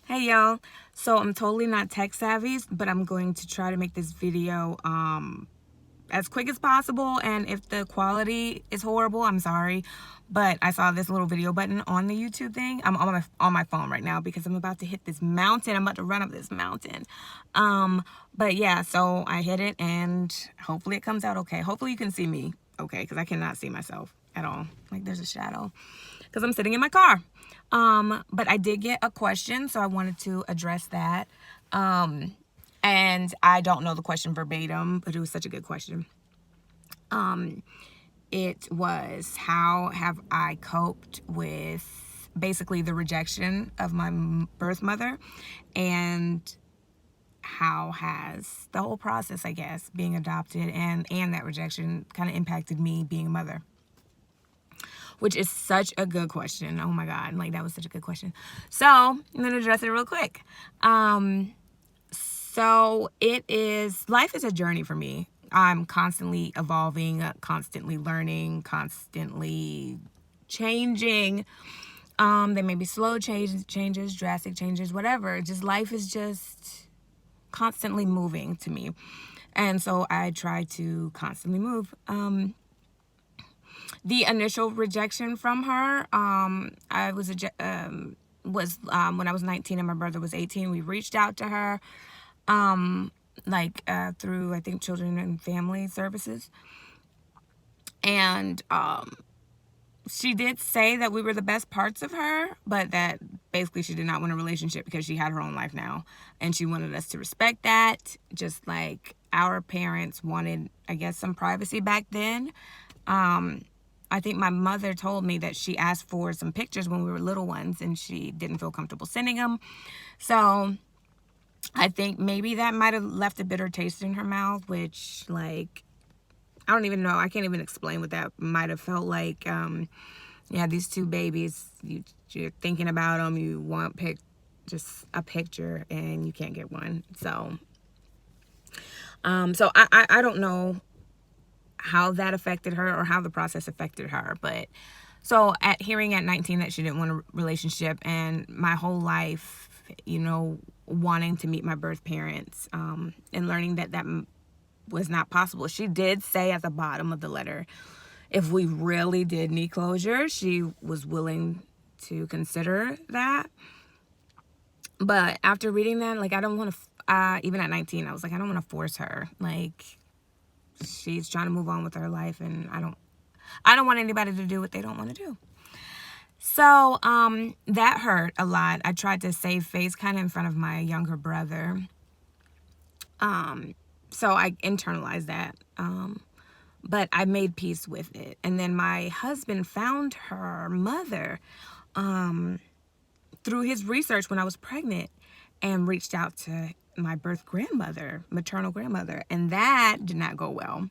Hey y'all, so I'm totally not tech savvy, but I'm going to try to make this video as quick as possible, and if the quality is horrible, I'm sorry, but I saw this little video button on the YouTube thing. I'm on my phone right now because I'm about to hit this mountain. I'm about to run up this mountain. But yeah, so I hit it and hopefully it comes out okay. Hopefully you can see me okay, because I cannot see myself at all. Like there's a shadow because I'm sitting in my car. But I did get a question, so I wanted to address that. And I don't know the question verbatim, but it was such a good question. It was, how have I coped with basically the rejection of my birth mother, and how has the whole process, I guess, being adopted and that rejection kind of impacted me being a mother? Which is such a good question. Oh my God, like that was such a good question. So I'm gonna address it real quick. So life is a journey for me. I'm constantly evolving, constantly learning, constantly changing. There may be slow changes, drastic changes, whatever. Just life is just constantly moving to me. And so I try to constantly move. The initial rejection from her, I was when I was 19 and my brother was 18. We reached out to her, through, I think, Children and Family Services, and she did say that we were the best parts of her, but that basically she did not want a relationship because she had her own life now, and she wanted us to respect that, just like our parents wanted, I guess, some privacy back then. I think my mother told me that she asked for some pictures when we were little ones and she didn't feel comfortable sending them. So I think maybe that might have left a bitter taste in her mouth, which, like, I don't even know. I can't even explain what that might have felt like. You have these two babies. You're thinking about them. You want just a picture and you can't get one. So I don't know how that affected her or how the process affected her. But so hearing at 19 that she didn't want a relationship, and my whole life, wanting to meet my birth parents, and learning that was not possible. She did say at the bottom of the letter, if we really did need closure, she was willing to consider that. But after reading that, like, I don't want to, even at 19, I was like, I don't want to force her. Like, she's trying to move on with her life, and I don't want anybody to do what they don't want to do. So that hurt a lot. I tried to save face kind of in front of my younger brother. So I internalized that. But I made peace with it. And then my husband found her mother through his research when I was pregnant, and reached out to my birth grandmother, maternal grandmother, and that did not go well.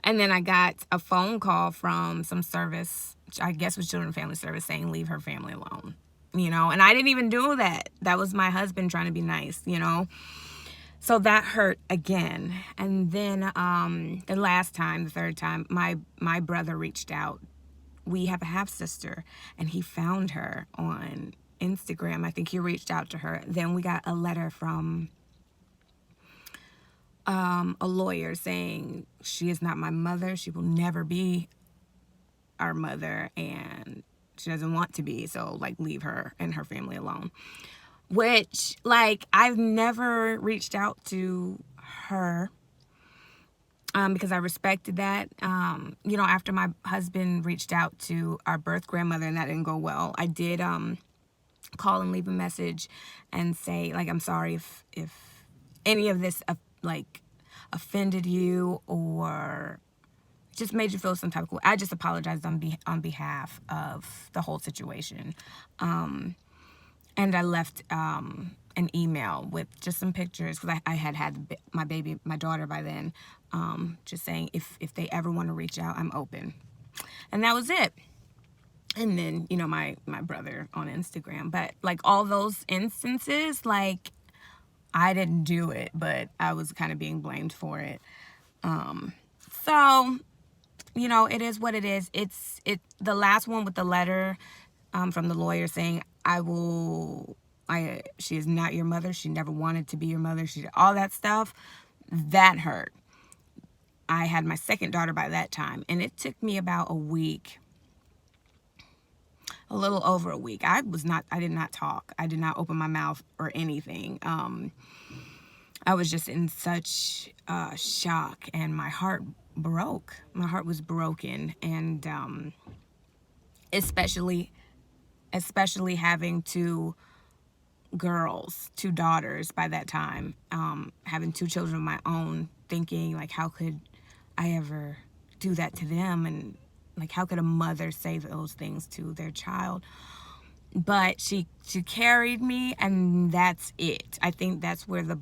And then I got a phone call from some service, which I guess was Children and Family Service, saying leave her family alone, and I didn't even do that. That was my husband trying to be nice, So that hurt again. And then the third time, my brother reached out. We have a half sister, and he found her on Instagram. I think he reached out to her. Then we got a letter from a lawyer saying she is not my mother. She will never be our mother, and she doesn't want to be. So, like, leave her and her family alone. Which, like, I've never reached out to her because I respected that. After my husband reached out to our birth grandmother and that didn't go well, I did call and leave a message and say, like, I'm sorry if any of this offended you or just made you feel some type of way. I just apologized on behalf of the whole situation. And I left an email with just some pictures, because I had my daughter by then, just saying if they ever want to reach out, I'm open. And that was it. And then, my brother on Instagram. But, like, all those instances, like, I didn't do it, but I was kind of being blamed for it. So, it is what it is. The last one with the letter from the lawyer saying, I will she is not your mother. She never wanted to be your mother. All that stuff, that hurt. I had my second daughter by that time, and it took me about a week, a little over a week. I did not talk. I did not open my mouth or anything. I was just in such shock, and my heart broke. My heart was broken, and especially having two girls, two daughters by that time, having two children of my own, thinking like, how could I ever do that to them? And like, how could a mother say those things to their child? But she carried me, and that's it. I think that's where the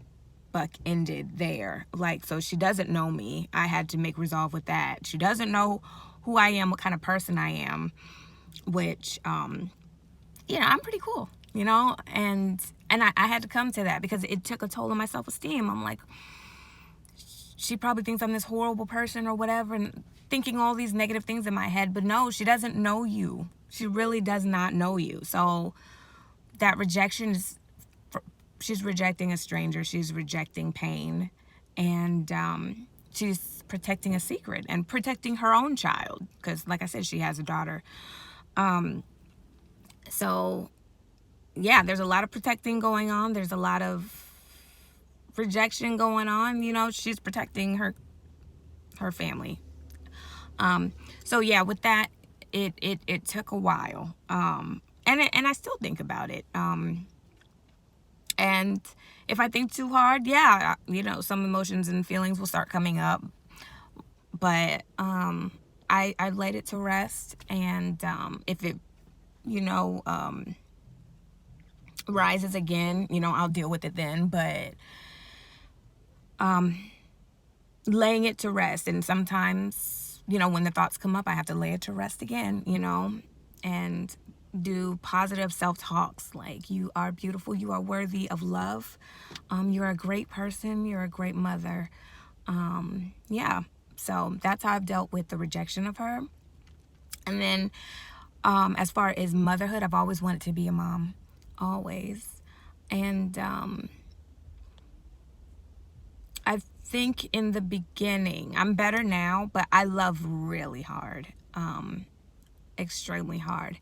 buck ended there. Like, so she doesn't know me. I had to make resolve with that. She doesn't know who I am, what kind of person I am, which I'm pretty cool, and I had to come to that, because it took a toll on my self-esteem. I'm like, she probably thinks I'm this horrible person or whatever, and thinking all these negative things in my head. But no, she doesn't know you. She really does not know you. So that rejection is, she's rejecting a stranger. She's rejecting pain, and she's protecting a secret and protecting her own child, because like I said, she has a daughter. So yeah, there's a lot of protecting going on. There's a lot of rejection going on. She's protecting her family. So yeah, with that, it took a while. And I still think about it. And if I think too hard, yeah, some emotions and feelings will start coming up. But I let it to rest, and if it rises again, I'll deal with it then. But laying it to rest, and sometimes, when the thoughts come up, I have to lay it to rest again, and do positive self-talks like, you are beautiful, you are worthy of love, you're a great person, you're a great mother. Yeah, so that's how I've dealt with the rejection of her. And then as far as motherhood, I've always wanted to be a mom, always. And I think in the beginning, I'm better now, but I love really hard, extremely hard.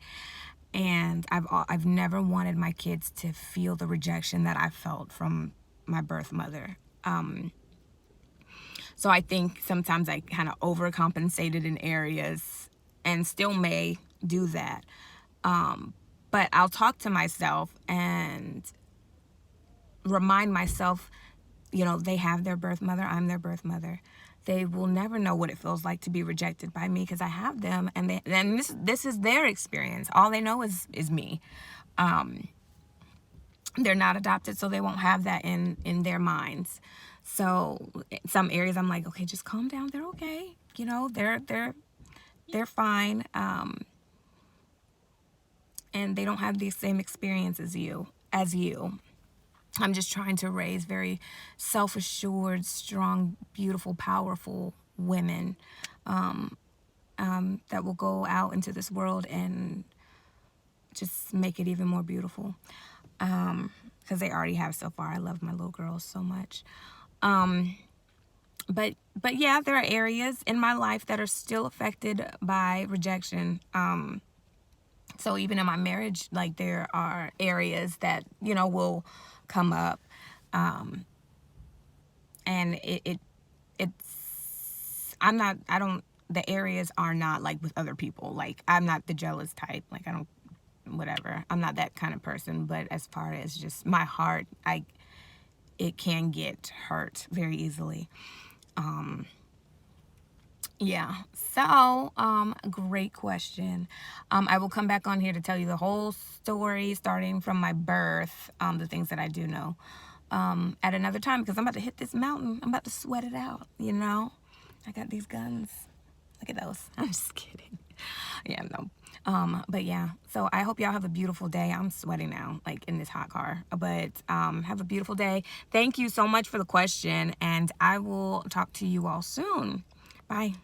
And I've never wanted my kids to feel the rejection that I felt from my birth mother. So I think sometimes I kind of overcompensated in areas, and still may do that. But I'll talk to myself and remind myself, they have their birth mother, I'm their birth mother. They will never know what it feels like to be rejected by me, because I have them, and this is their experience. All they know is me. They're not adopted, so they won't have that in their minds. So some areas I'm like, okay, just calm down. They're okay. They're fine. And they don't have the same experience as you. I'm just trying to raise very self-assured, strong, beautiful, powerful women that will go out into this world and just make it even more beautiful. Because they already have so far. I love my little girls so much. But yeah, there are areas in my life that are still affected by rejection. So even in my marriage, like, there are areas that, will come up. And the areas are not like with other people. Like, I'm not the jealous type. Like, whatever. I'm not that kind of person. But as far as just my heart, it can get hurt very easily. Yeah. So, great question. I will come back on here to tell you the whole story, starting from my birth, the things that I do know, at another time, because I'm about to hit this mountain. I'm about to sweat it out, I got these guns. Look at those. I'm just kidding. Yeah, no. But yeah, so I hope y'all have a beautiful day. I'm sweating now, like in this hot car, but have a beautiful day. Thank you so much for the question, and I will talk to you all soon. Bye.